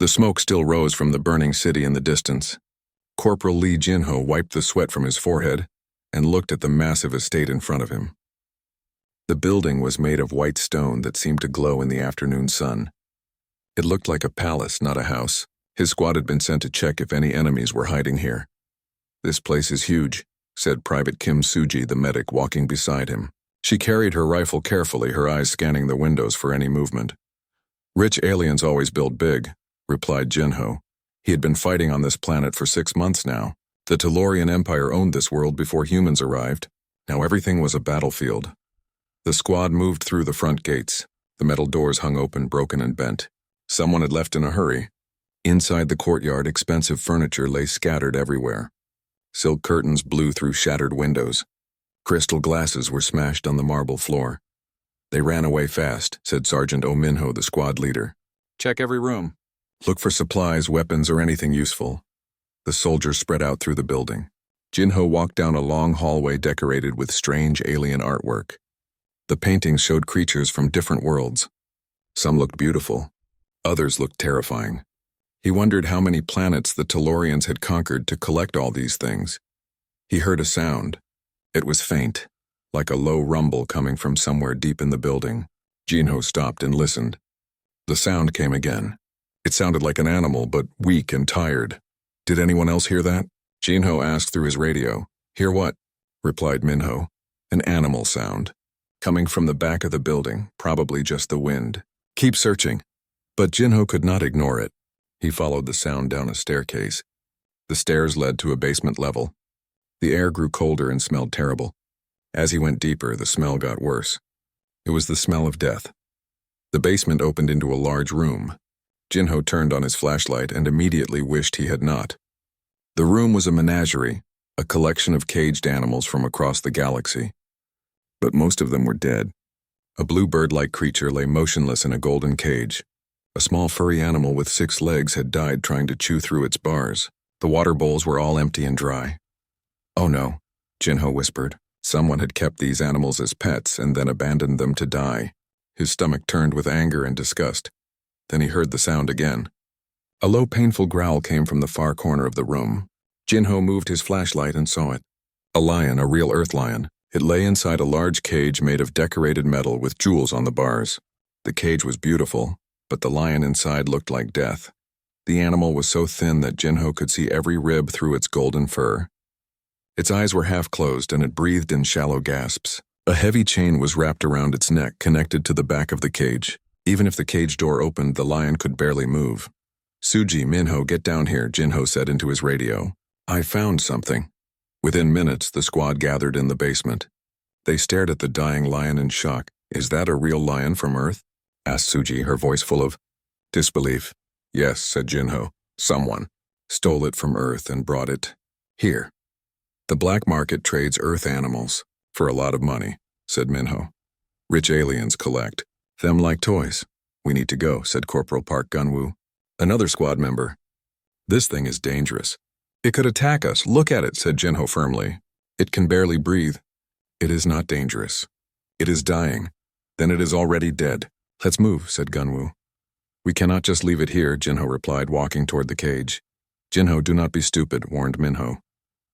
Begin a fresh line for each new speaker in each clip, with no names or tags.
The smoke still rose from the burning city in the distance. Corporal Lee Jinho wiped the sweat from his forehead and looked at the massive estate in front of him. The building was made of white stone that seemed to glow in the afternoon sun. It looked like a palace, not a house. His squad had been sent to check if any enemies were hiding here. "This place is huge," said Private Kim Suji, the medic, walking beside him. She carried her rifle carefully, her eyes scanning the windows for any movement. "Rich aliens always build big," replied Jinho. He had been fighting on this planet for 6 months now. The Tellurian Empire owned this world before humans arrived. Now everything was a battlefield. The squad moved through the front gates. The metal doors hung open, broken and bent. Someone had left in a hurry. Inside the courtyard, expensive furniture lay scattered everywhere. Silk curtains blew through shattered windows. Crystal glasses were smashed on the marble floor. "They ran away fast," said Sergeant Oh Minho, the squad leader. "Check every room. Look for supplies, weapons, or anything useful." The soldiers spread out through the building. Jinho walked down a long hallway decorated with strange alien artwork. The paintings showed creatures from different worlds. Some looked beautiful. Others looked terrifying. He wondered how many planets the Tellurians had conquered to collect all these things. He heard a sound. It was faint, like a low rumble coming from somewhere deep in the building. Jinho stopped and listened. The sound came again. It sounded like an animal, but weak and tired. "Did anyone else hear that?" Jinho asked through his radio. "Hear what?" replied Minho. "An animal sound. Coming from the back of the building, probably just the wind. Keep searching." But Jinho could not ignore it. He followed the sound down a staircase. The stairs led to a basement level. The air grew colder and smelled terrible. As he went deeper, the smell got worse. It was the smell of death. The basement opened into a large room. Jinho turned on his flashlight and immediately wished he had not. The room was a menagerie, a collection of caged animals from across the galaxy. But most of them were dead. A blue bird-like creature lay motionless in a golden cage. A small furry animal with 6 legs had died trying to chew through its bars. The water bowls were all empty and dry. "Oh no," Jinho whispered. Someone had kept these animals as pets and then abandoned them to die. His stomach turned with anger and disgust. Then he heard the sound again. A low, painful growl came from the far corner of the room. Jinho moved his flashlight and saw it. A lion, a real earth lion. It lay inside a large cage made of decorated metal with jewels on the bars. The cage was beautiful, but the lion inside looked like death. The animal was so thin that Jinho could see every rib through its golden fur. Its eyes were half closed and it breathed in shallow gasps. A heavy chain was wrapped around its neck, connected to the back of the cage. Even if the cage door opened, the lion could barely move. "Suji, Minho, get down here," Jinho said into his radio. "I found something." Within minutes, the squad gathered in the basement. They stared at the dying lion in shock. "Is that a real lion from Earth?" asked Suji, her voice full of disbelief. "Yes," said Jinho. "Someone stole it from Earth and brought it here. The black market trades Earth animals for a lot of money," said Minho. "Rich aliens collect them like toys." "We need to go," said Corporal Park Gunwoo, another squad member. "This thing is dangerous. It could attack us." "Look at it," said Jinho firmly. "It can barely breathe." "It is not dangerous. It is dying. Then it is already dead." "Let's move," said Gunwoo. "We cannot just leave it here," Jinho replied, walking toward the cage. "Jinho, do not be stupid," warned Minho.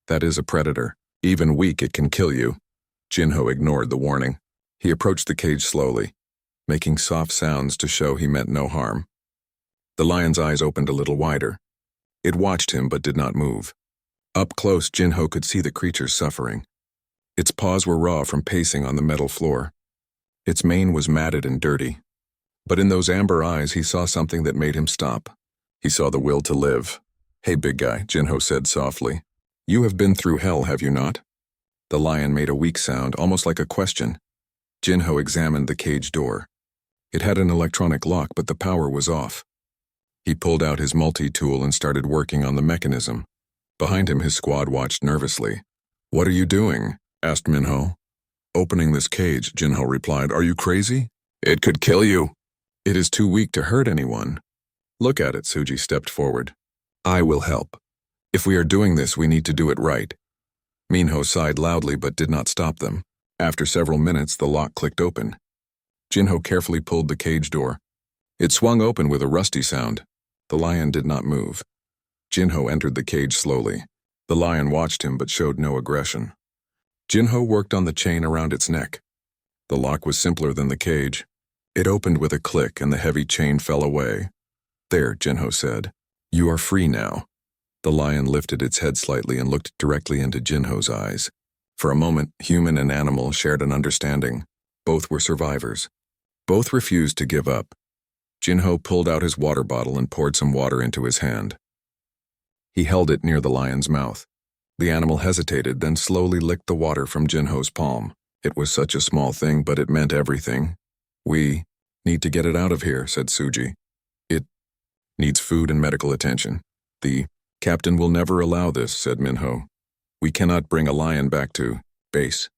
"That is a predator. Even weak, it can kill you." Jinho ignored the warning. He approached the cage slowly, making soft sounds to show he meant no harm. The lion's eyes opened a little wider. It watched him but did not move. Up close, Jinho could see the creature's suffering. Its paws were raw from pacing on the metal floor. Its mane was matted and dirty. But in those amber eyes, he saw something that made him stop. He saw the will to live. "Hey, big guy," Jinho said softly. "You have been through hell, have you not?" The lion made a weak sound, almost like a question. Jinho examined the cage door. It had an electronic lock, but the power was off. He pulled out his multi-tool and started working on the mechanism. Behind him, his squad watched nervously. "What are you doing?" asked Minho. "Opening this cage," Jinho replied. "Are you crazy? It could kill you." "It is too weak to hurt anyone." "Look at it," Suji stepped forward. "I will help. If we are doing this, we need to do it right." Minho sighed loudly but did not stop them. After several minutes, the lock clicked open. Jinho carefully pulled the cage door. It swung open with a rusty sound. The lion did not move. Jinho entered the cage slowly. The lion watched him but showed no aggression. Jinho worked on the chain around its neck. The lock was simpler than the cage. It opened with a click and the heavy chain fell away. "There," Jinho said. "You are free now." The lion lifted its head slightly and looked directly into Jinho's eyes. For a moment, human and animal shared an understanding. Both were survivors. Both refused to give up. Jinho pulled out his water bottle and poured some water into his hand. He held it near the lion's mouth. The animal hesitated, then slowly licked the water from Jinho's palm. It was such a small thing, but it meant everything. "We need to get it out of here," said Suji. "It needs food and medical attention." "The captain will never allow this," said Minho. "We cannot bring a lion back to base."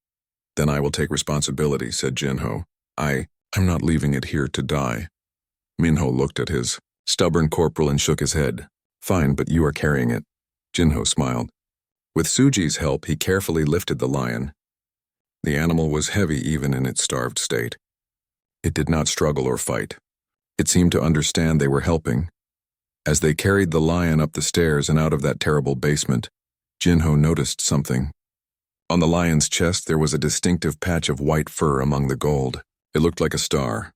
"Then I will take responsibility," said Jinho. I'm not leaving it here to die." Minho looked at his stubborn corporal and shook his head. "Fine, but you are carrying it." Jinho smiled. With Suji's help, he carefully lifted the lion. The animal was heavy even in its starved state. It did not struggle or fight. It seemed to understand they were helping. As they carried the lion up the stairs and out of that terrible basement, Jinho noticed something. On the lion's chest there was a distinctive patch of white fur among the gold. It looked like a star.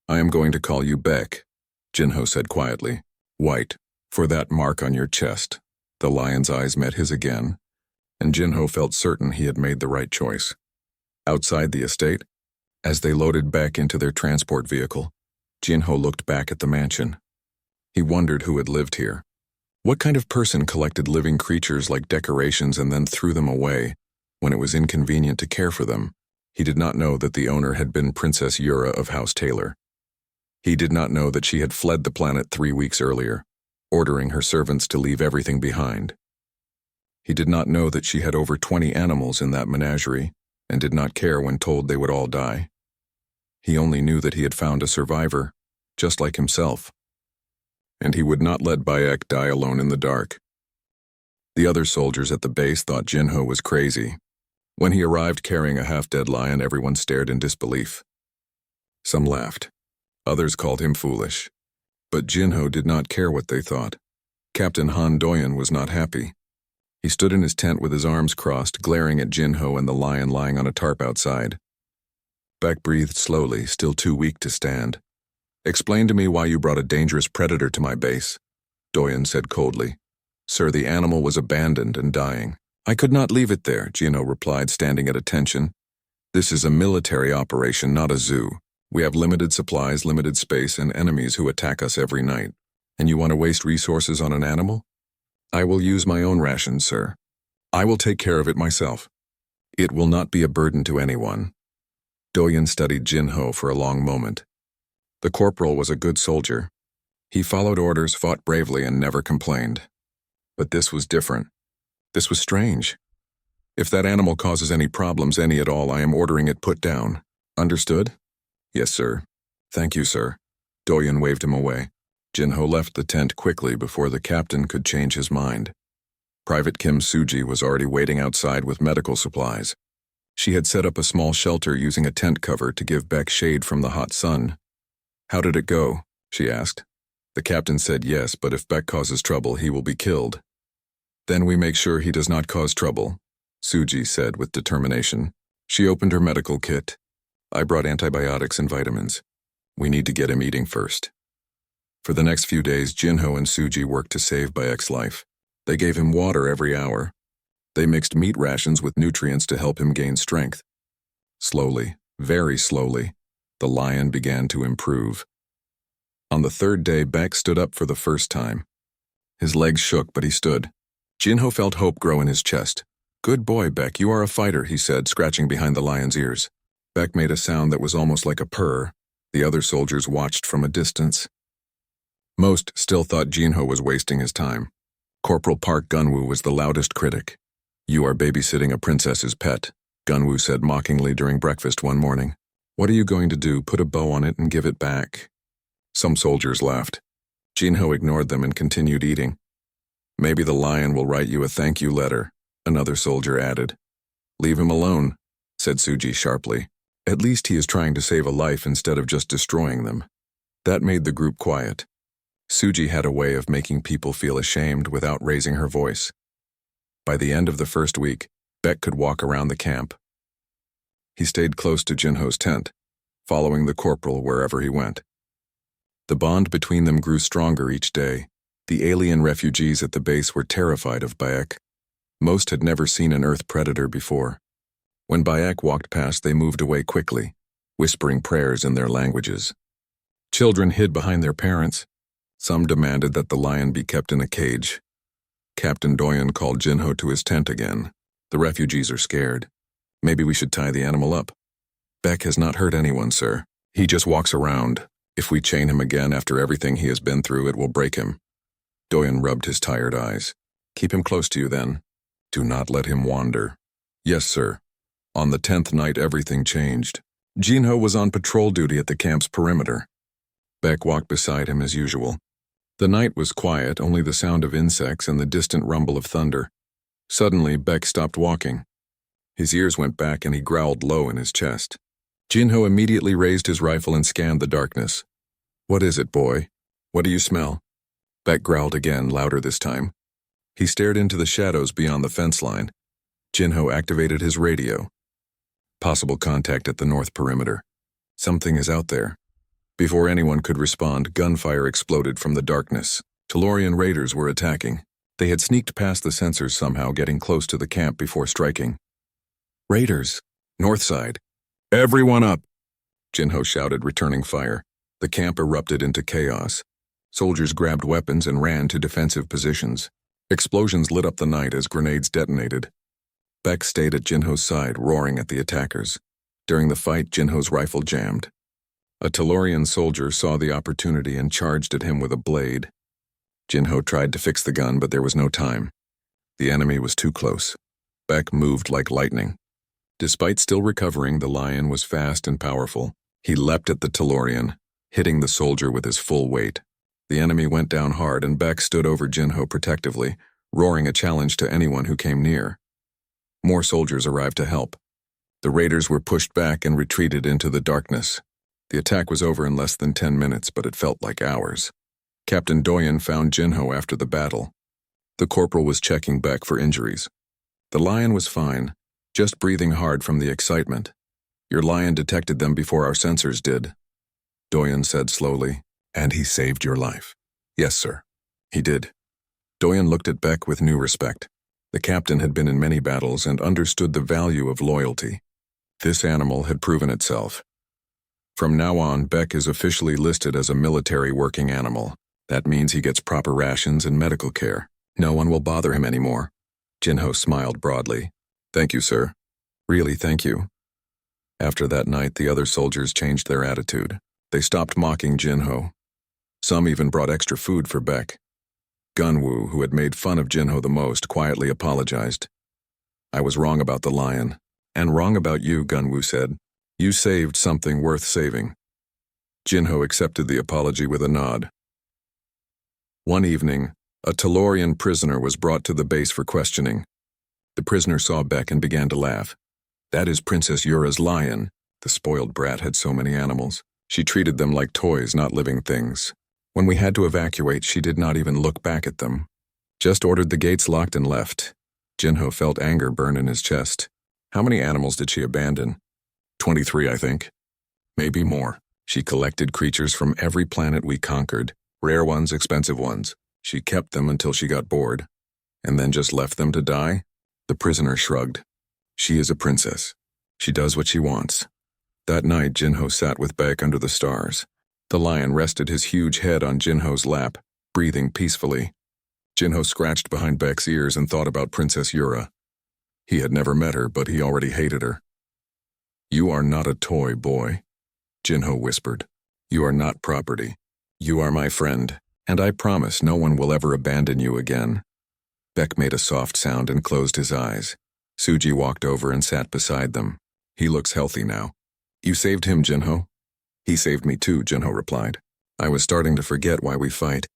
"I am going to call you Beck," Jinho said quietly. "White, for that mark on your chest." The lion's eyes met his again, and Jinho felt certain he had made the right choice. Outside the estate, as they loaded Beck into their transport vehicle, Jinho looked back at the mansion. He wondered who had lived here. What kind of person collected living creatures like decorations and then threw them away when it was inconvenient to care for them? He did not know that the owner had been Princess Yura of House Taylor. He did not know that she had fled the planet 3 weeks earlier, ordering her servants to leave everything behind. He did not know that she had over 20 animals in that menagerie and did not care when told they would all die. He only knew that he had found a survivor, just like himself. And he would not let Bayek die alone in the dark. The other soldiers at the base thought Jinho was crazy. When he arrived carrying a half-dead lion, everyone stared in disbelief. Some laughed. Others called him foolish. But Jinho did not care what they thought. Captain Han Doyen was not happy. He stood in his tent with his arms crossed, glaring at Jinho and the lion lying on a tarp outside. Beck breathed slowly, still too weak to stand. "Explain to me why you brought a dangerous predator to my base," Doyen said coldly. "Sir, the animal was abandoned and dying." "I could not leave it there," Jinho replied, standing at attention. "This is a military operation, not a zoo. We have limited supplies, limited space, and enemies who attack us every night. And you want to waste resources on an animal? I will use my own rations, sir. I will take care of it myself. It will not be a burden to anyone." Doyen studied Jinho for a long moment. The corporal was a good soldier. He followed orders, fought bravely, and never complained. But this was different. This was strange. "If that animal causes any problems, any at all, I am ordering it put down. Understood?" "Yes, sir." "Thank you, sir." Doyen waved him away. Jinho left the tent quickly before the captain could change his mind. Private Kim Suji was already waiting outside with medical supplies. She had set up a small shelter using a tent cover to give Beck shade from the hot sun. "How did it go?" she asked. The captain said yes, but if Beck causes trouble, he will be killed. "Then we make sure he does not cause trouble," Suji said with determination. She opened her medical kit. "I brought antibiotics and vitamins. We need to get him eating first." For the next few days, Jinho and Suji worked to save Bayek's life. They gave him water every hour. They mixed meat rations with nutrients to help him gain strength. Slowly, very slowly, the lion began to improve. On the 3rd day, Beck stood up for the first time. His legs shook, but he stood. Jinho felt hope grow in his chest. "Good boy, Beck, you are a fighter," he said, scratching behind the lion's ears. Beck made a sound that was almost like a purr. The other soldiers watched from a distance. Most still thought Jinho was wasting his time. Corporal Park Gunwoo was the loudest critic. "You are babysitting a princess's pet," Gunwoo said mockingly during breakfast one morning. "What are you going to do, put a bow on it and give it back?" Some soldiers laughed. Jinho ignored them and continued eating. "Maybe the lion will write you a thank you letter," another soldier added. "Leave him alone," said Suji sharply. "At least he is trying to save a life instead of just destroying them." That made the group quiet. Suji had a way of making people feel ashamed without raising her voice. By the end of the first week, Beck could walk around the camp. He stayed close to Jinho's tent, following the corporal wherever he went. The bond between them grew stronger each day. The alien refugees at the base were terrified of Bayek. Most had never seen an Earth predator before. When Bayek walked past, they moved away quickly, whispering prayers in their languages. Children hid behind their parents. Some demanded that the lion be kept in a cage. Captain Doyen called Jinho to his tent again. The refugees are scared. Maybe we should tie the animal up. Beck has not hurt anyone, sir. He just walks around. If we chain him again after everything he has been through, it will break him. Doyen rubbed his tired eyes. Keep him close to you then. Do not let him wander. Yes, sir. On the 10th night, everything changed. Jinho was on patrol duty at the camp's perimeter. Beck walked beside him as usual. The night was quiet, only the sound of insects and the distant rumble of thunder. Suddenly, Beck stopped walking. His ears went back and he growled low in his chest. Jinho immediately raised his rifle and scanned the darkness. What is it, boy? What do you smell? Beck growled again, louder this time. He stared into the shadows beyond the fence line. Jinho activated his radio. Possible contact at the north perimeter. Something is out there. Before anyone could respond, gunfire exploded from the darkness. Tellurian raiders were attacking. They had sneaked past the sensors somehow, getting close to the camp before striking. Raiders! North side! Everyone up! Jinho shouted, returning fire. The camp erupted into chaos. Soldiers grabbed weapons and ran to defensive positions. Explosions lit up the night as grenades detonated. Beck stayed at Jinho's side, roaring at the attackers. During the fight, Jinho's rifle jammed. A Tellurian soldier saw the opportunity and charged at him with a blade. Jinho tried to fix the gun, but there was no time. The enemy was too close. Beck moved like lightning. Despite still recovering, the lion was fast and powerful. He leapt at the Tellurian, hitting the soldier with his full weight. The enemy went down hard, and Beck stood over Jinho protectively, roaring a challenge to anyone who came near. More soldiers arrived to help. The raiders were pushed back and retreated into the darkness. The attack was over in less than 10 minutes, but it felt like hours. Captain Doyen found Jinho after the battle. The corporal was checking Beck for injuries. The lion was fine, just breathing hard from the excitement. Your lion detected them before our sensors did, Doyen said slowly. And he saved your life. Yes, sir. He did. Doyen looked at Beck with new respect. The captain had been in many battles and understood the value of loyalty. This animal had proven itself. From now on, Beck is officially listed as a military working animal. That means he gets proper rations and medical care. No one will bother him anymore. Jinho smiled broadly. Thank you, sir. Really, thank you. After that night, the other soldiers changed their attitude. They stopped mocking Jinho. Some even brought extra food for Beck. Gunwoo, who had made fun of Jinho the most, quietly apologized. I was wrong about the lion. And wrong about you, Gunwoo said. You saved something worth saving. Jinho accepted the apology with a nod. One evening, a Tellurian prisoner was brought to the base for questioning. The prisoner saw Beck and began to laugh. That is Princess Yura's lion. The spoiled brat had so many animals. She treated them like toys, not living things. When we had to evacuate, she did not even look back at them. Just ordered the gates locked and left. Jinho felt anger burn in his chest. How many animals did she abandon? 23, I think. Maybe more. She collected creatures from every planet we conquered. Rare ones, expensive ones. She kept them until she got bored. And then just left them to die? The prisoner shrugged. She is a princess. She does what she wants. That night, Jinho sat with Beck under the stars. The lion rested his huge head on Jinho's lap, breathing peacefully. Jinho scratched behind Beck's ears and thought about Princess Yura. He had never met her, but he already hated her. You are not a toy, boy, Jinho whispered. You are not property. You are my friend, and I promise no one will ever abandon you again. Beck made a soft sound and closed his eyes. Suji walked over and sat beside them. He looks healthy now. You saved him, Jinho? He saved me too, Jinho replied. I was starting to forget why we fight,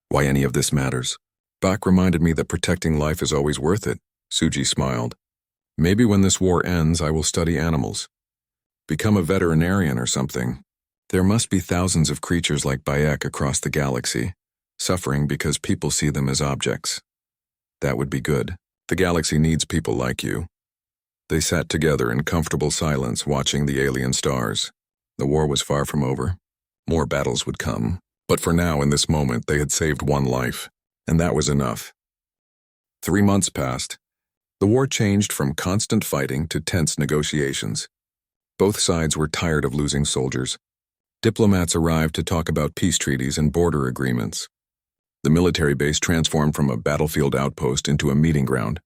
why any of this matters. Bak reminded me that protecting life is always worth it. Suji smiled. Maybe when this war ends, I will study animals. Become a veterinarian or something. There must be thousands of creatures like Bayek across the galaxy. suffering because people see them as objects. That would be good. The galaxy needs people like you. They sat together in comfortable silence, watching the alien stars. The war was far from over. More battles would come. But for now, in this moment, they had saved one life, and that was enough. 3 months passed. The war changed from constant fighting to tense negotiations. Both sides were tired of losing soldiers. Diplomats arrived to talk about peace treaties and border agreements. The military base transformed from a battlefield outpost into a meeting ground.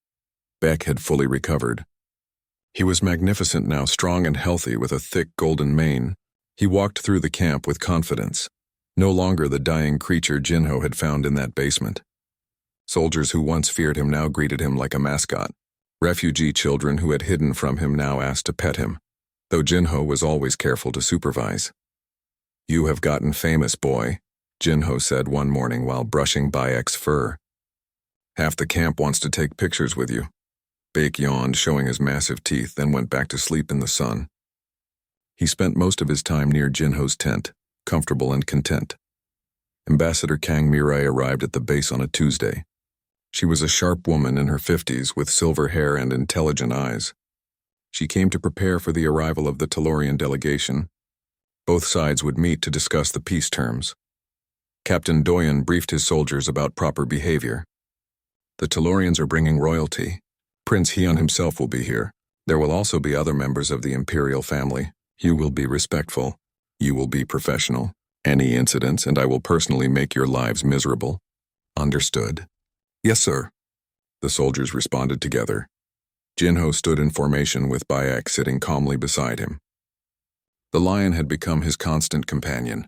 Beck had fully recovered. He was magnificent now, strong and healthy with a thick golden mane. He walked through the camp with confidence. No longer the dying creature Jinho had found in that basement. Soldiers who once feared him now greeted him like a mascot. Refugee children who had hidden from him now asked to pet him, though Jinho was always careful to supervise. "You have gotten famous, boy," Jinho said one morning while brushing Bayek's fur. "Half the camp wants to take pictures with you." Bake yawned, showing his massive teeth, then went back to sleep in the sun. He spent most of his time near Jinho's tent, comfortable and content. Ambassador Kang Mirai arrived at the base on a Tuesday. She was a sharp woman in her 50s with silver hair and intelligent eyes. She came to prepare for the arrival of the Tellurian delegation. Both sides would meet to discuss the peace terms. Captain Doyen briefed his soldiers about proper behavior. "The Tellurians are bringing royalty. Prince Hyun himself will be here. There will also be other members of the imperial family. You will be respectful. You will be professional. Any incidents, and I will personally make your lives miserable." "Understood." "Yes, sir." The soldiers responded together. Jinho stood in formation with Bayek sitting calmly beside him. The lion had become his constant companion.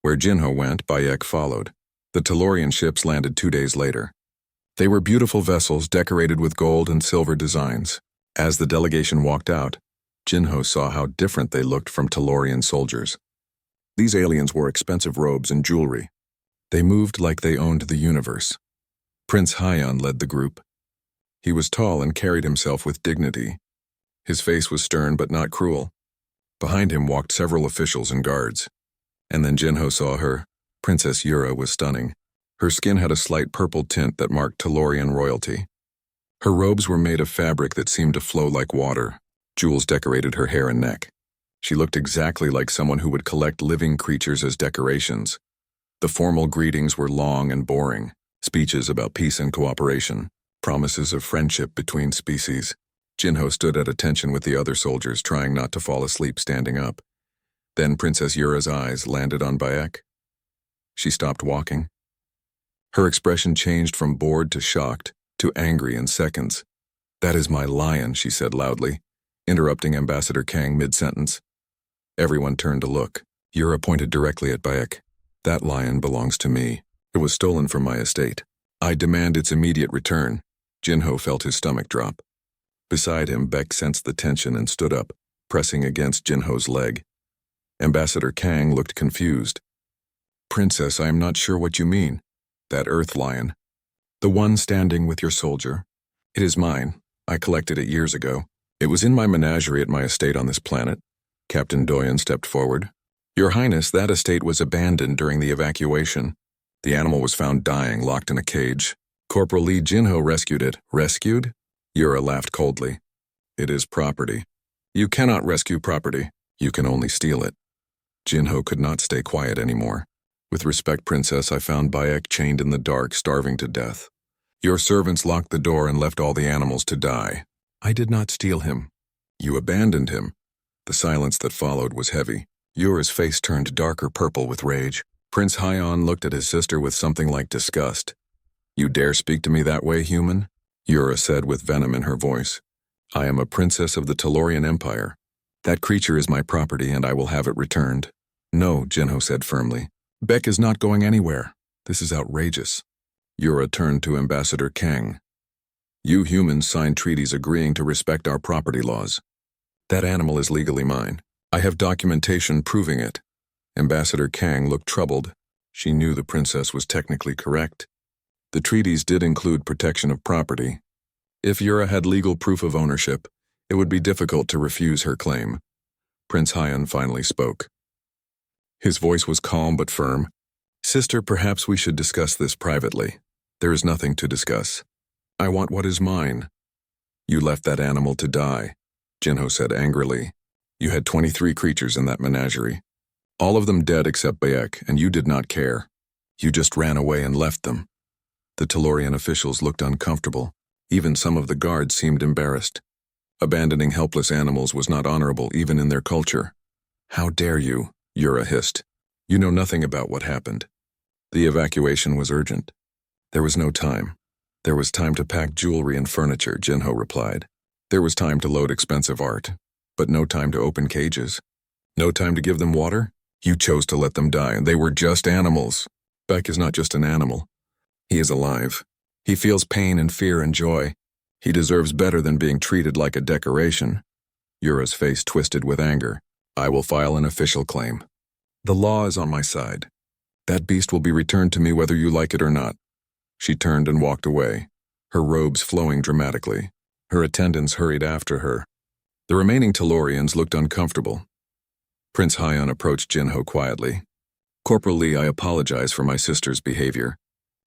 Where Jinho went, Bayek followed. The Tellurian ships landed 2 days later. They were beautiful vessels decorated with gold and silver designs. As the delegation walked out, Jinho saw how different they looked from Tellurian soldiers. These aliens wore expensive robes and jewelry. They moved like they owned the universe. Prince Hyun led the group. He was tall and carried himself with dignity. His face was stern but not cruel. Behind him walked several officials and guards. And then Jinho saw her. Princess Yura was stunning. Her skin had a slight purple tint that marked Tellurian royalty. Her robes were made of fabric that seemed to flow like water. Jewels decorated her hair and neck. She looked exactly like someone who would collect living creatures as decorations. The formal greetings were long and boring, speeches about peace and cooperation, promises of friendship between species. Jinho stood at attention with the other soldiers, trying not to fall asleep standing up. Then Princess Yura's eyes landed on Bayek. She stopped walking. Her expression changed from bored to shocked to angry in seconds. "That is my lion," she said loudly, interrupting Ambassador Kang mid-sentence. Everyone turned to look. Yura pointed directly at Bayek. "That lion belongs to me. It was stolen from my estate. I demand its immediate return." Jinho felt his stomach drop. Beside him, Beck sensed the tension and stood up, pressing against Jinho's leg. Ambassador Kang looked confused. "Princess, I am not sure what you mean." "That earth lion. The one standing with your soldier. It is mine. I collected it years ago. It was in my menagerie at my estate on this planet." Captain Doyen stepped forward. "Your Highness, that estate was abandoned during the evacuation. The animal was found dying, locked in a cage. Corporal Lee Jinho rescued it." "Rescued?" Yura laughed coldly. "It is property. You cannot rescue property. You can only steal it." Jinho could not stay quiet anymore. "With respect, Princess, I found Bayek chained in the dark, starving to death. Your servants locked the door and left all the animals to die. I did not steal him. You abandoned him." The silence that followed was heavy. Yura's face turned darker purple with rage. Prince Hyun looked at his sister with something like disgust. "You dare speak to me that way, human?" Yura said with venom in her voice. "I am a princess of the Tellurian Empire. That creature is my property and I will have it returned." "No," Jinho said firmly. "Beck is not going anywhere. This is outrageous." Yura turned to Ambassador Kang. "You humans signed treaties agreeing to respect our property laws. That animal is legally mine. I have documentation proving it." Ambassador Kang looked troubled. She knew the princess was technically correct. The treaties did include protection of property. If Yura had legal proof of ownership, it would be difficult to refuse her claim. Prince Hyun finally spoke. His voice was calm but firm. Sister, perhaps we should discuss this privately. There is nothing to discuss. I want what is mine. You left that animal to die, Jinho said angrily. You had 23 creatures in that menagerie. All of them dead except Bayek, and you did not care. You just ran away and left them. The Tellurian officials looked uncomfortable. Even some of the guards seemed embarrassed. Abandoning helpless animals was not honorable even in their culture. How dare you, Yura hissed. You know nothing about what happened. The evacuation was urgent. There was no time. There was time to pack jewelry and furniture, Jinho replied. There was time to load expensive art, but no time to open cages. No time to give them water? You chose to let them die, and they were just animals. Beck is not just an animal. He is alive. He feels pain and fear and joy. He deserves better than being treated like a decoration. Yura's face twisted with anger. I will file an official claim. The law is on my side. That beast will be returned to me whether you like it or not. She turned and walked away, her robes flowing dramatically. Her attendants hurried after her. The remaining Tellurians looked uncomfortable. Prince Hyon approached Jinho quietly. Corporal Lee, I apologize for my sister's behavior.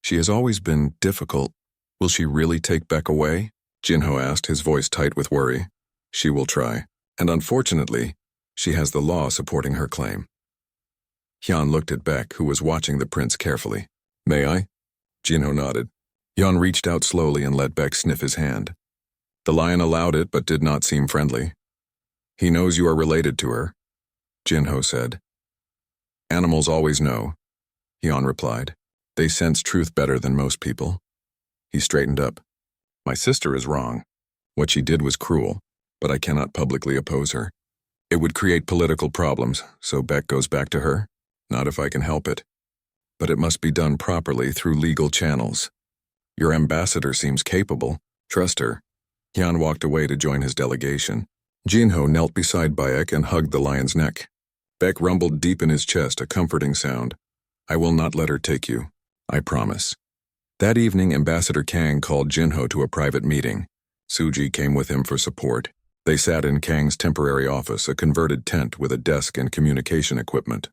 She has always been difficult. Will she really take Beck away? Jinho asked, his voice tight with worry. She will try, and unfortunately, she has the law supporting her claim. Hyon looked at Beck, who was watching the prince carefully. May I? Jinho nodded. Hyon reached out slowly and let Beck sniff his hand. The lion allowed it, but did not seem friendly. He knows you are related to her, Jinho said. Animals always know, Hyon replied. They sense truth better than most people. He straightened up. My sister is wrong. What she did was cruel, but I cannot publicly oppose her. It would create political problems, so Beck goes back to her. Not if I can help it. But it must be done properly through legal channels. Your ambassador seems capable. Trust her. Hyon walked away to join his delegation. Jinho knelt beside Bayek and hugged the lion's neck. Beck rumbled deep in his chest, a comforting sound. I will not let her take you. I promise. That evening, Ambassador Kang called Jinho to a private meeting. Suji came with him for support. They sat in Kang's temporary office, a converted tent with a desk and communication equipment.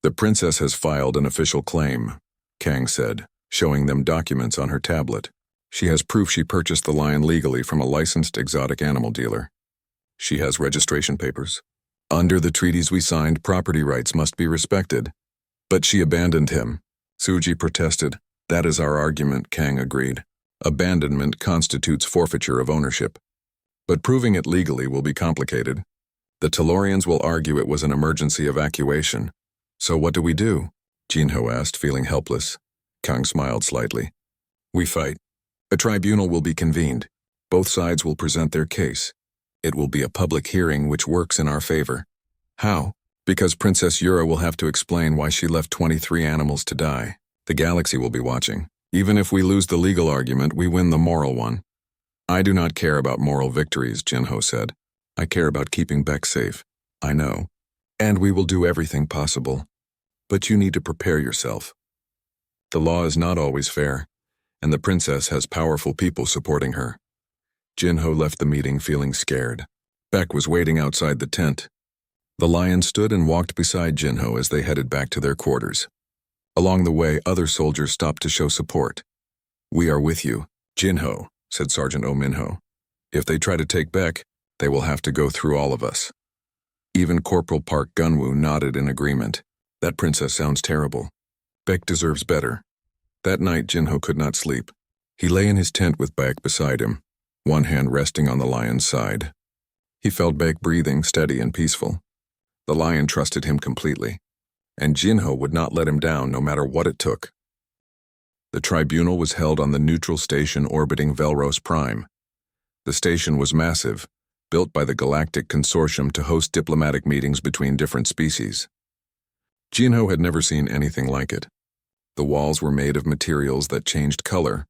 The princess has filed an official claim, Kang said, showing them documents on her tablet. She has proof she purchased the lion legally from a licensed exotic animal dealer. She has registration papers. Under the treaties we signed, property rights must be respected. But she abandoned him. Suji protested. That is our argument, Kang agreed. Abandonment constitutes forfeiture of ownership. But proving it legally will be complicated. The Tellurians will argue it was an emergency evacuation. So what do we do? Jinho asked, feeling helpless. Kang smiled slightly. We fight. A tribunal will be convened. Both sides will present their case. It will be a public hearing which works in our favor. How? Because Princess Yura will have to explain why she left 23 animals to die. The galaxy will be watching. Even if we lose the legal argument, we win the moral one. I do not care about moral victories, Jinho said. I care about keeping Beck safe. I know. And we will do everything possible. But you need to prepare yourself. The law is not always fair, and the princess has powerful people supporting her. Jinho left the meeting feeling scared. Beck was waiting outside the tent. The lion stood and walked beside Jinho as they headed back to their quarters. Along the way, other soldiers stopped to show support. We are with you, Jinho, said Sergeant Oh Minho. If they try to take Beck, they will have to go through all of us. Even Corporal Park Gunwoo nodded in agreement. That princess sounds terrible. Beck deserves better. That night, Jinho could not sleep. He lay in his tent with Beck beside him, one hand resting on the lion's side. He felt Beck breathing steady and peaceful. The lion trusted him completely, and Jinho would not let him down no matter what it took. The tribunal was held on the neutral station orbiting Velros Prime. The station was massive, built by the Galactic Consortium to host diplomatic meetings between different species. Jinho had never seen anything like it. The walls were made of materials that changed color.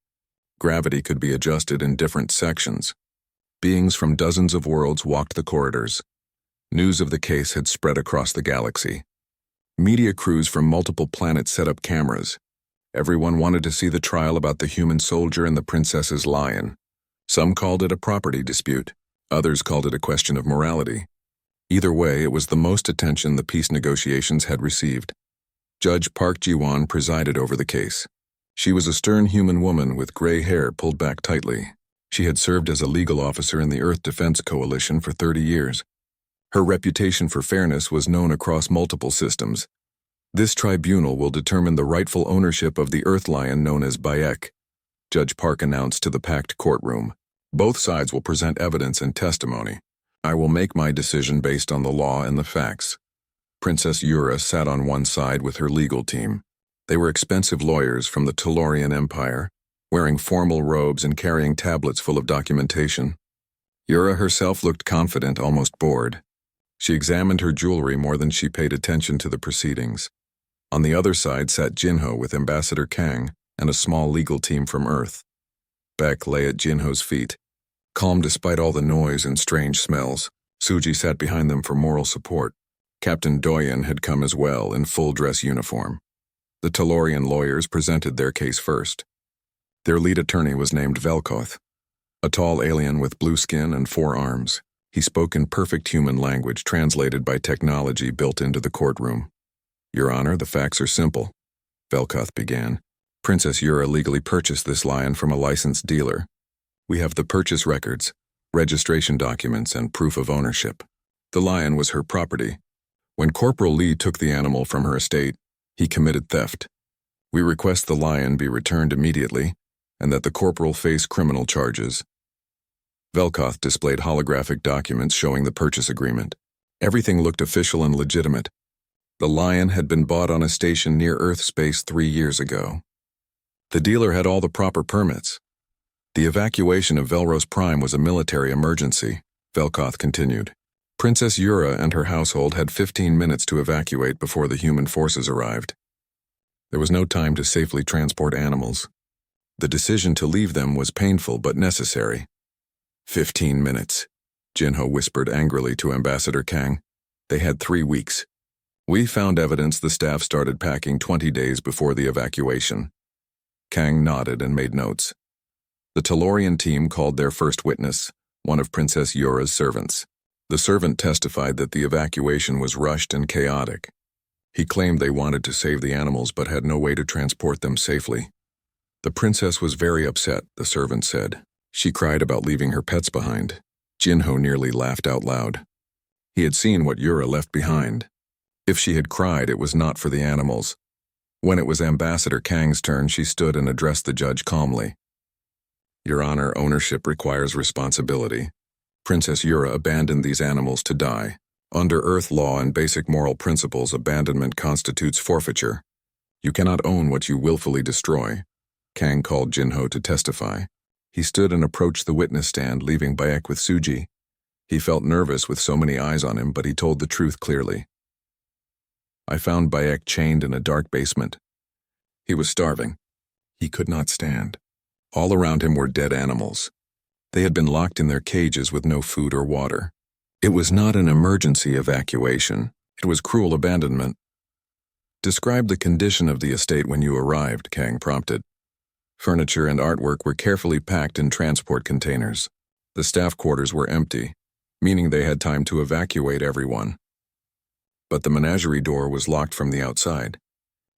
Gravity could be adjusted in different sections. Beings from dozens of worlds walked the corridors. News of the case had spread across the galaxy. Media crews from multiple planets set up cameras. Everyone wanted to see the trial about the human soldier and the princess's lion. Some called it a property dispute. Others called it a question of morality. Either way, it was the most attention the peace negotiations had received. Judge Park Ji-won presided over the case. She was a stern human woman with gray hair pulled back tightly. She had served as a legal officer in the Earth Defense Coalition for 30 years. Her reputation for fairness was known across multiple systems. This tribunal will determine the rightful ownership of the Earth Lion known as Bayek, Judge Park announced to the packed courtroom. Both sides will present evidence and testimony. I will make my decision based on the law and the facts. Princess Yura sat on one side with her legal team. They were expensive lawyers from the Tellurian Empire, wearing formal robes and carrying tablets full of documentation. Yura herself looked confident, almost bored. She examined her jewelry more than she paid attention to the proceedings. On the other side sat Jinho with Ambassador Kang and a small legal team from Earth. Beck lay at Jinho's feet. Calm despite all the noise and strange smells, Suji sat behind them for moral support. Captain Doyen had come as well in full dress uniform. The Tellurian lawyers presented their case first. Their lead attorney was named Velkoth, a tall alien with blue skin and 4 arms. He spoke in perfect human language translated by technology built into the courtroom. Your Honor, the facts are simple, Velkoth began. Princess Yura legally purchased this lion from a licensed dealer. We have the purchase records, registration documents, and proof of ownership. The lion was her property. When Corporal Lee took the animal from her estate, he committed theft. We request the lion be returned immediately and that the corporal face criminal charges. Velkoth displayed holographic documents showing the purchase agreement. Everything looked official and legitimate. The lion had been bought on a station near Earth space 3 years ago. The dealer had all the proper permits. The evacuation of Velros Prime was a military emergency, Velkoth continued. Princess Yura and her household had 15 minutes to evacuate before the human forces arrived. There was no time to safely transport animals. The decision to leave them was painful but necessary. 15 minutes, Jinho whispered angrily to Ambassador Kang. They had 3 weeks. We found evidence the staff started packing 20 days before the evacuation. Kang nodded and made notes. The Tellurian team called their first witness, one of Princess Yura's servants. The servant testified that the evacuation was rushed and chaotic. He claimed they wanted to save the animals but had no way to transport them safely. The princess was very upset, the servant said. She cried about leaving her pets behind. Jinho nearly laughed out loud. He had seen what Yura left behind. If she had cried, it was not for the animals. When it was Ambassador Kang's turn, she stood and addressed the judge calmly. Your Honor, ownership requires responsibility. Princess Yura abandoned these animals to die. Under Earth law and basic moral principles, abandonment constitutes forfeiture. You cannot own what you willfully destroy. Kang called Jinho to testify. He stood and approached the witness stand, leaving Bayek with Suji. He felt nervous with so many eyes on him, but he told the truth clearly. I found Bayek chained in a dark basement. He was starving. He could not stand. All around him were dead animals. They had been locked in their cages with no food or water. It was not an emergency evacuation. It was cruel abandonment. Describe the condition of the estate when you arrived, Kang prompted. Furniture and artwork were carefully packed in transport containers. The staff quarters were empty, meaning they had time to evacuate everyone. But the menagerie door was locked from the outside.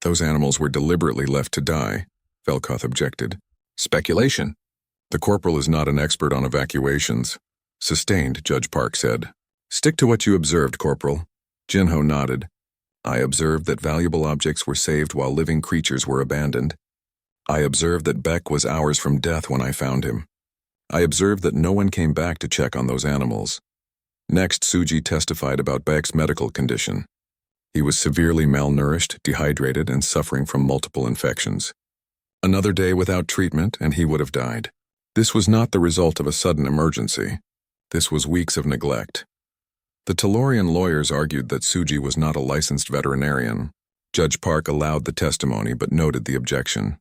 Those animals were deliberately left to die, Velkoth objected. Speculation. The corporal is not an expert on evacuations. Sustained, Judge Park said. Stick to what you observed, Corporal. Jinho nodded. I observed that valuable objects were saved while living creatures were abandoned. I observed that Beck was hours from death when I found him. I observed that no one came back to check on those animals. Next, Suji testified about Beck's medical condition. He was severely malnourished, dehydrated, and suffering from multiple infections. Another day without treatment, and he would have died. This was not the result of a sudden emergency. This was weeks of neglect. The Tellurian lawyers argued that Suji was not a licensed veterinarian. Judge Park allowed the testimony but noted the objection.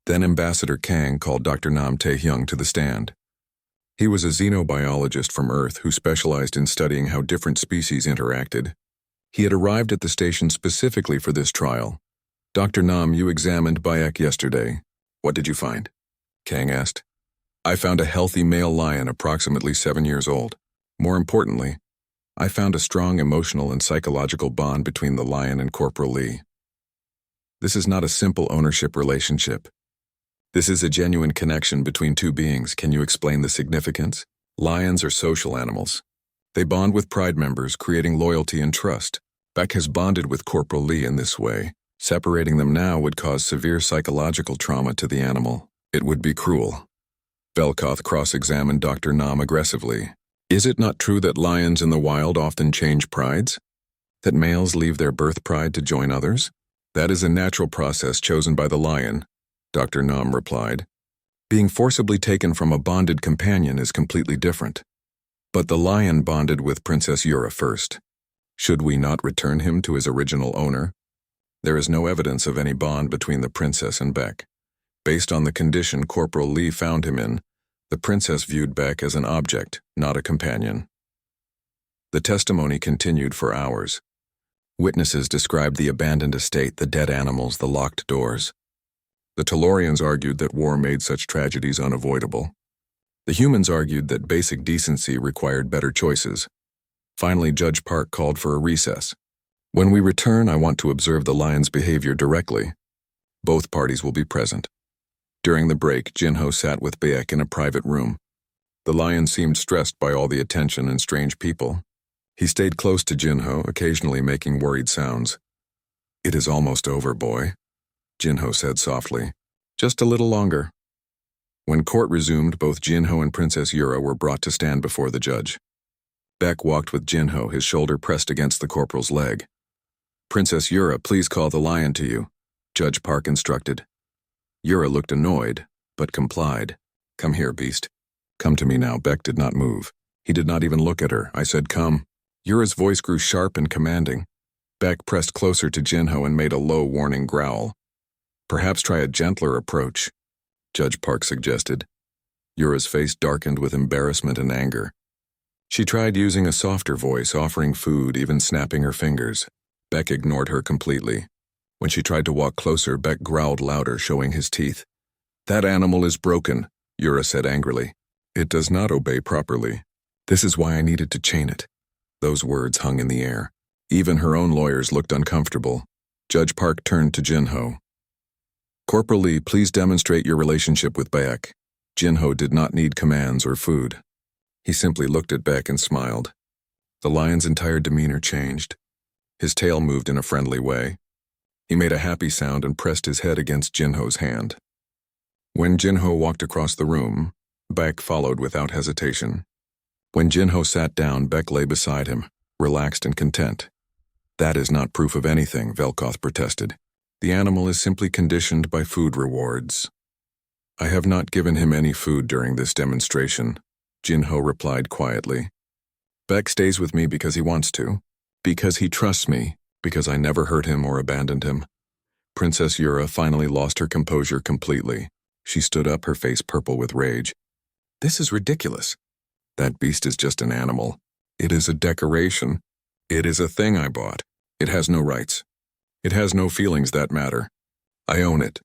Then Ambassador Kang called Dr. Nam Tae-hyung to the stand. He was a xenobiologist from Earth who specialized in studying how different species interacted. He had arrived at the station specifically for this trial. Dr. Nam, you examined Bayek yesterday. What did you find? Kang asked. I found a healthy male lion approximately 7 years old. More importantly, I found a strong emotional and psychological bond between the lion and Corporal Lee. This is not a simple ownership relationship. This is a genuine connection between two beings. Can you explain the significance? Lions are social animals. They bond with pride members, creating loyalty and trust. Beck has bonded with Corporal Lee in this way. Separating them now would cause severe psychological trauma to the animal. It would be cruel. Velkoth cross-examined Dr. Nam aggressively. Is it not true that lions in the wild often change prides? That males leave their birth pride to join others? That is a natural process chosen by the lion, Dr. Nam replied. Being forcibly taken from a bonded companion is completely different. But the lion bonded with Princess Yura first. Should we not return him to his original owner? There is no evidence of any bond between the princess and Beck. Based on the condition Corporal Lee found him in, the princess viewed Beck as an object, not a companion. The testimony continued for hours. Witnesses described the abandoned estate, the dead animals, the locked doors. The Tellurians argued that war made such tragedies unavoidable. The humans argued that basic decency required better choices. Finally, Judge Park called for a recess. When we return, I want to observe the lion's behavior directly. Both parties will be present. During the break, Jinho sat with Bayek in a private room. The lion seemed stressed by all the attention and strange people. He stayed close to Jinho, occasionally making worried sounds. "It is almost over, boy," Jinho said softly. "Just a little longer." When court resumed, both Jinho and Princess Yura were brought to stand before the judge. Beck walked with Jinho, his shoulder pressed against the corporal's leg. "Princess Yura, please call the lion to you," Judge Park instructed. Yura looked annoyed, but complied. "Come here, beast. Come to me now." Beck did not move. He did not even look at her. "I said come." Yura's voice grew sharp and commanding. Beck pressed closer to Jinho and made a low, warning growl. "Perhaps try a gentler approach," Judge Park suggested. Yura's face darkened with embarrassment and anger. She tried using a softer voice, offering food, even snapping her fingers. Beck ignored her completely. When she tried to walk closer, Beck growled louder, showing his teeth. "That animal is broken," Yura said angrily. "It does not obey properly. This is why I needed to chain it." Those words hung in the air. Even her own lawyers looked uncomfortable. Judge Park turned to Jinho. "Corporal Lee, please demonstrate your relationship with Beck." Jinho did not need commands or food. He simply looked at Beck and smiled. The lion's entire demeanor changed. His tail moved in a friendly way. He made a happy sound and pressed his head against Jinho's hand. When Jinho walked across the room, Beck followed without hesitation. When Jinho sat down, Beck lay beside him, relaxed and content. "That is not proof of anything," Velkoth protested. "The animal is simply conditioned by food rewards." "I have not given him any food during this demonstration," Jinho replied quietly. "Beck stays with me because he wants to, because he trusts me, because I never hurt him or abandoned him." Princess Yura finally lost her composure completely. She stood up, her face purple with rage. "This is ridiculous. That beast is just an animal. It is a decoration. It is a thing I bought. It has no rights. It has no feelings that matter. I own it."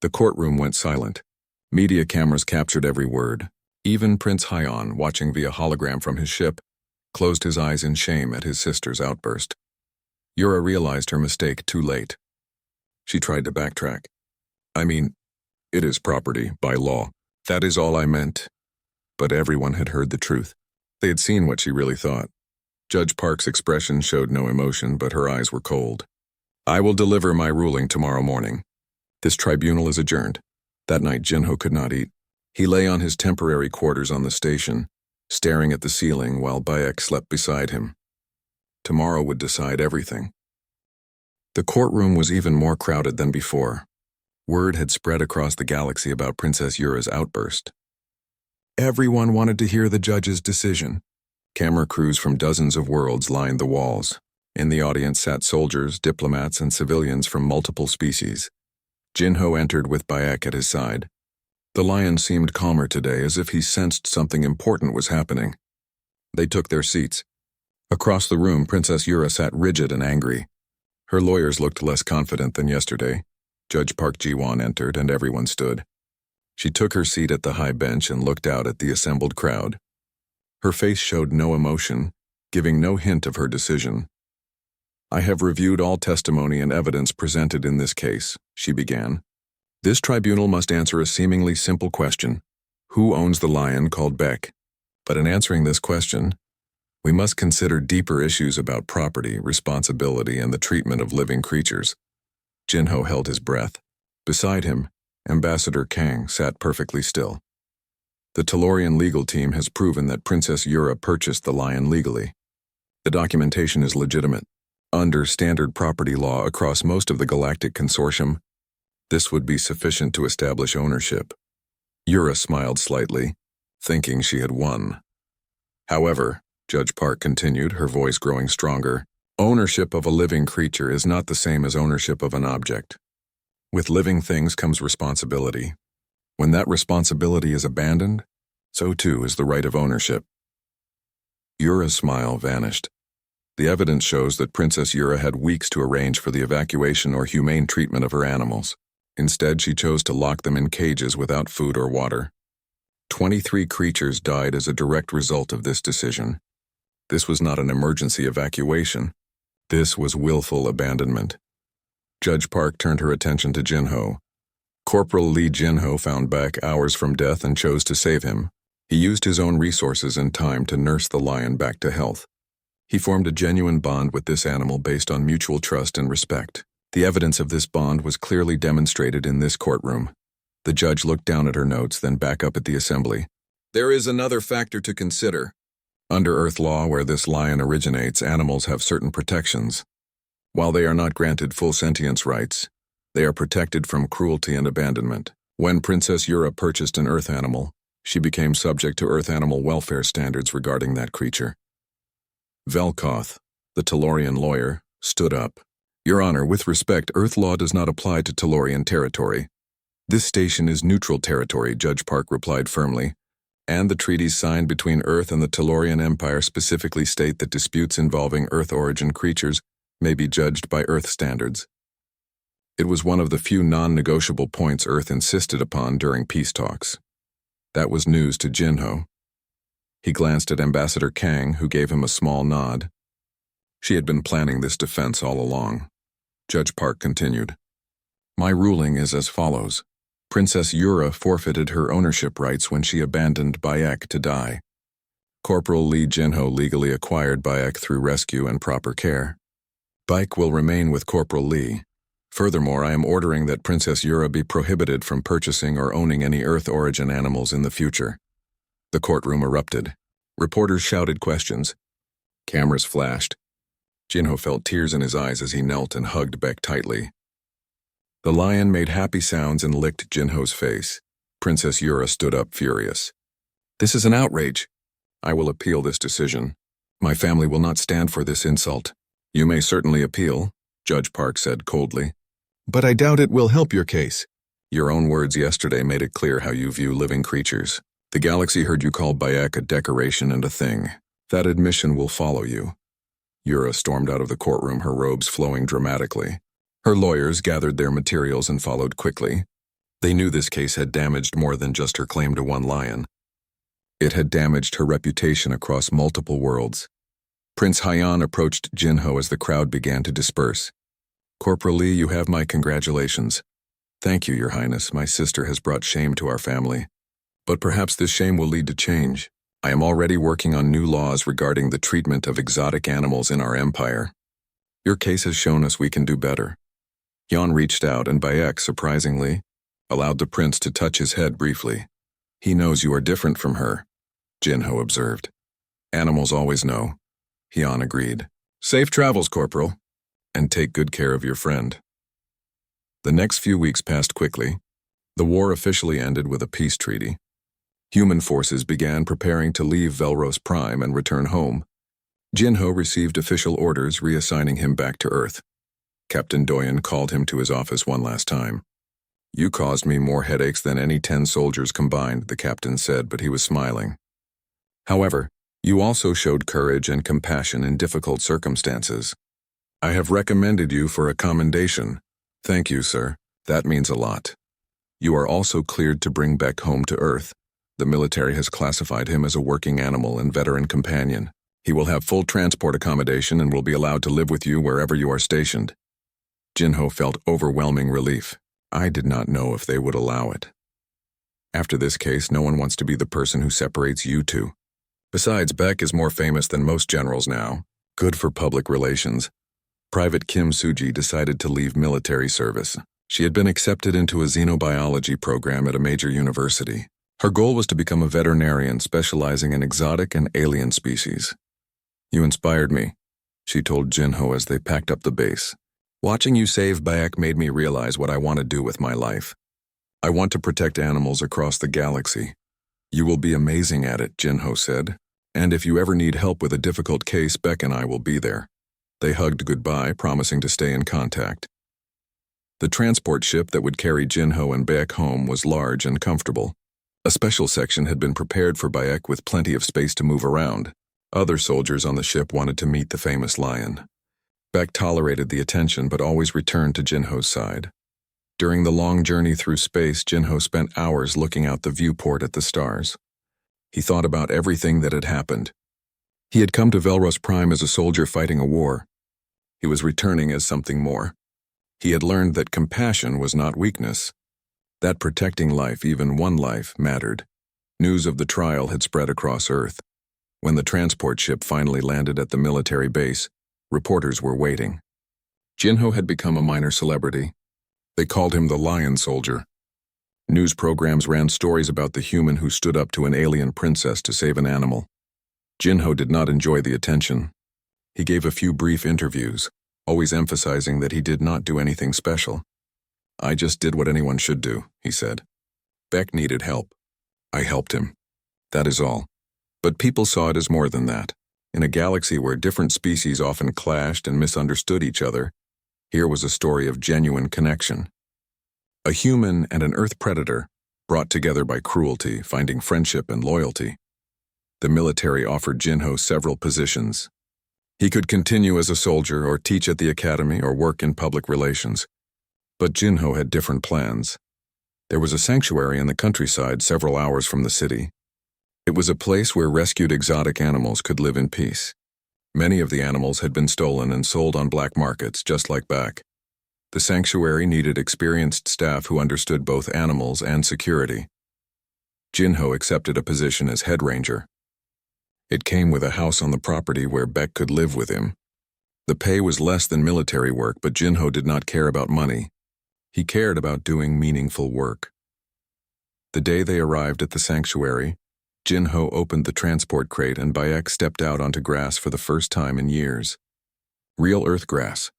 The courtroom went silent. Media cameras captured every word. Even Prince Hyon, watching via hologram from his ship, closed his eyes in shame at his sister's outburst. Yura realized her mistake too late. She tried to backtrack. "I mean, it is property, by law. That is all I meant." But everyone had heard the truth. They had seen what she really thought. Judge Park's expression showed no emotion, but her eyes were cold. "I will deliver my ruling tomorrow morning. This tribunal is adjourned." That night, Jinho could not eat. He lay on his temporary quarters on the station, staring at the ceiling while Bayek slept beside him. Tomorrow would decide everything. The courtroom was even more crowded than before. Word had spread across the galaxy about Princess Yura's outburst. Everyone wanted to hear the judge's decision. Camera crews from dozens of worlds lined the walls. In the audience sat soldiers, diplomats, and civilians from multiple species. Jinho entered with Bayek at his side. The lion seemed calmer today, as if he sensed something important was happening. They took their seats. Across the room, Princess Yura sat rigid and angry. Her lawyers looked less confident than yesterday. Judge Park Ji-won entered, and everyone stood. She took her seat at the high bench and looked out at the assembled crowd. Her face showed no emotion, giving no hint of her decision. I have reviewed all testimony and evidence presented in this case, she began. This tribunal must answer a seemingly simple question. Who owns the lion called Beck? But in answering this question, we must consider deeper issues about property, responsibility, and the treatment of living creatures. Jinho held his breath. Beside him, Ambassador Kang sat perfectly still. The Tellurian legal team has proven that Princess Yura purchased the lion legally. The documentation is legitimate. Under standard property law across most of the Galactic Consortium, this would be sufficient to establish ownership. Yura smiled slightly, thinking she had won. However, Judge Park continued, her voice growing stronger, ownership of a living creature is not the same as ownership of an object. With living things comes responsibility. When that responsibility is abandoned, so too is the right of ownership. Yura's smile vanished. The evidence shows that Princess Yura had weeks to arrange for the evacuation or humane treatment of her animals. Instead, she chose to lock them in cages without food or water. 23 creatures died as a direct result of this decision. This was not an emergency evacuation. This was willful abandonment. Judge Park turned her attention to Jinho. Corporal Lee Jinho found Beck hours from death and chose to save him. He used his own resources and time to nurse the lion back to health. He formed a genuine bond with this animal based on mutual trust and respect. The evidence of this bond was clearly demonstrated in this courtroom. The judge looked down at her notes, then back up at the assembly. There is another factor to consider. Under Earth law, where this lion originates, animals have certain protections. While they are not granted full sentience rights, they are protected from cruelty and abandonment. When Princess Yura purchased an Earth animal, she became subject to Earth animal welfare standards regarding that creature. Velkoth, the Tellurian lawyer, stood up. Your Honor, with respect, Earth law does not apply to Tellurian territory. This station is neutral territory, Judge Park replied firmly, and the treaties signed between Earth and the Tellurian Empire specifically state that disputes involving Earth origin creatures may be judged by Earth standards. It was one of the few non-negotiable points Earth insisted upon during peace talks. That was news to Jinho. He glanced at Ambassador Kang, who gave him a small nod. She had been planning this defense all along. Judge Park continued. My ruling is as follows. Princess Yura forfeited her ownership rights when she abandoned Bayek to die. Corporal Lee Jinho legally acquired Bayek through rescue and proper care. Bayek will remain with Corporal Lee. Furthermore, I am ordering that Princess Yura be prohibited from purchasing or owning any Earth origin animals in the future. The courtroom erupted. Reporters shouted questions. Cameras flashed. Jinho felt tears in his eyes as he knelt and hugged Beck tightly. The lion made happy sounds and licked Jinho's face. Princess Yura stood up furious. This is an outrage. I will appeal this decision. My family will not stand for this insult. You may certainly appeal, Judge Park said coldly. But I doubt it will help your case. Your own words yesterday made it clear how you view living creatures. The galaxy heard you call Bayek a decoration and a thing. That admission will follow you. Yura stormed out of the courtroom, her robes flowing dramatically. Her lawyers gathered their materials and followed quickly. They knew this case had damaged more than just her claim to one lion. It had damaged her reputation across multiple worlds. Prince Haiyan approached Jinho as the crowd began to disperse. Corporal Lee, you have my congratulations. Thank you, Your Highness. My sister has brought shame to our family. But perhaps this shame will lead to change. I am already working on new laws regarding the treatment of exotic animals in our empire. Your case has shown us we can do better. Yan reached out and Bayek, surprisingly, allowed the prince to touch his head briefly. He knows you are different from her, Jinho observed. Animals always know, Yan agreed. Safe travels, Corporal, and take good care of your friend. The next few weeks passed quickly. The war officially ended with a peace treaty. Human forces began preparing to leave Velros Prime and return home. Jinho received official orders reassigning him back to Earth. Captain Doyen called him to his office one last time. You caused me more headaches than any 10 soldiers combined, the captain said, but he was smiling. However, you also showed courage and compassion in difficult circumstances. I have recommended you for a commendation. Thank you, sir. That means a lot. You are also cleared to bring Beck home to Earth. The military has classified him as a working animal and veteran companion. He will have full transport accommodation and will be allowed to live with you wherever you are stationed. Jinho felt overwhelming relief. I did not know if they would allow it. After this case, no one wants to be the person who separates you two. Besides, Beck is more famous than most generals now. Good for public relations. Private Kim Suji decided to leave military service. She had been accepted into a xenobiology program at a major university. Her goal was to become a veterinarian specializing in exotic and alien species. You inspired me, she told Jinho as they packed up the base. Watching you save Bayek made me realize what I want to do with my life. I want to protect animals across the galaxy. You will be amazing at it, Jinho said. And if you ever need help with a difficult case, Beck and I will be there. They hugged goodbye, promising to stay in contact. The transport ship that would carry Jinho and Bayek home was large and comfortable. A special section had been prepared for Bayek with plenty of space to move around. Other soldiers on the ship wanted to meet the famous lion. Beck tolerated the attention but always returned to Jinho's side. During the long journey through space, Jinho spent hours looking out the viewport at the stars. He thought about everything that had happened. He had come to Velros Prime as a soldier fighting a war. He was returning as something more. He had learned that compassion was not weakness, that protecting life, even one life, mattered. News of the trial had spread across Earth. When the transport ship finally landed at the military base, reporters were waiting. Jinho had become a minor celebrity. They called him the Lion Soldier. News programs ran stories about the human who stood up to an alien princess to save an animal. Jinho did not enjoy the attention. He gave a few brief interviews, always emphasizing that he did not do anything special. I just did what anyone should do, he said. Beck needed help. I helped him. That is all. But people saw it as more than that. In a galaxy where different species often clashed and misunderstood each other, here was a story of genuine connection. A human and an Earth predator, brought together by cruelty, finding friendship and loyalty. The military offered Jinho several positions. He could continue as a soldier or teach at the academy or work in public relations. But Jinho had different plans. There was a sanctuary in the countryside several hours from the city. It was a place where rescued exotic animals could live in peace. Many of the animals had been stolen and sold on black markets, just like Beck. The sanctuary needed experienced staff who understood both animals and security. Jinho accepted a position as head ranger. It came with a house on the property where Beck could live with him. The pay was less than military work, but Jinho did not care about money. He cared about doing meaningful work. The day they arrived at the sanctuary, Jinho opened the transport crate and Bayek stepped out onto grass for the first time in years. Real Earth grass,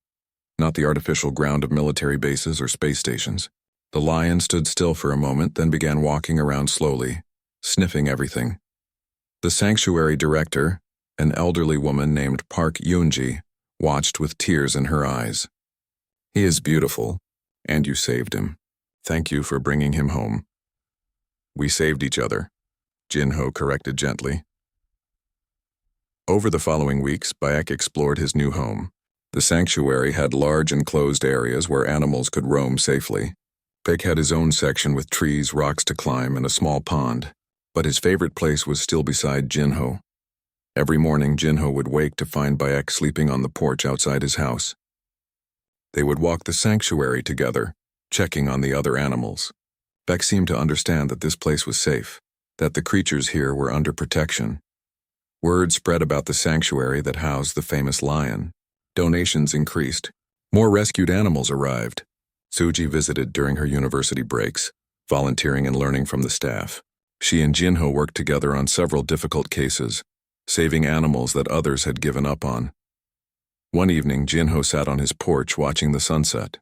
not the artificial ground of military bases or space stations. The lion stood still for a moment, then began walking around slowly, sniffing everything. The sanctuary director, an elderly woman named Park Yoonji, watched with tears in her eyes. He is beautiful, and you saved him. Thank you for bringing him home. We saved each other, Jinho corrected gently. Over the following weeks, Bayek explored his new home. The sanctuary had large enclosed areas where animals could roam safely. Bayek had his own section with trees, rocks to climb, and a small pond. But his favorite place was still beside Jinho. Every morning, Jinho would wake to find Bayek sleeping on the porch outside his house. They would walk the sanctuary together, checking on the other animals. Beck seemed to understand that this place was safe, that the creatures here were under protection. Word spread about the sanctuary that housed the famous lion. Donations increased. More rescued animals arrived. Suji visited during her university breaks, volunteering and learning from the staff. She and Jinho worked together on several difficult cases, saving animals that others had given up on. One evening, Jinho sat on his porch watching the sunset.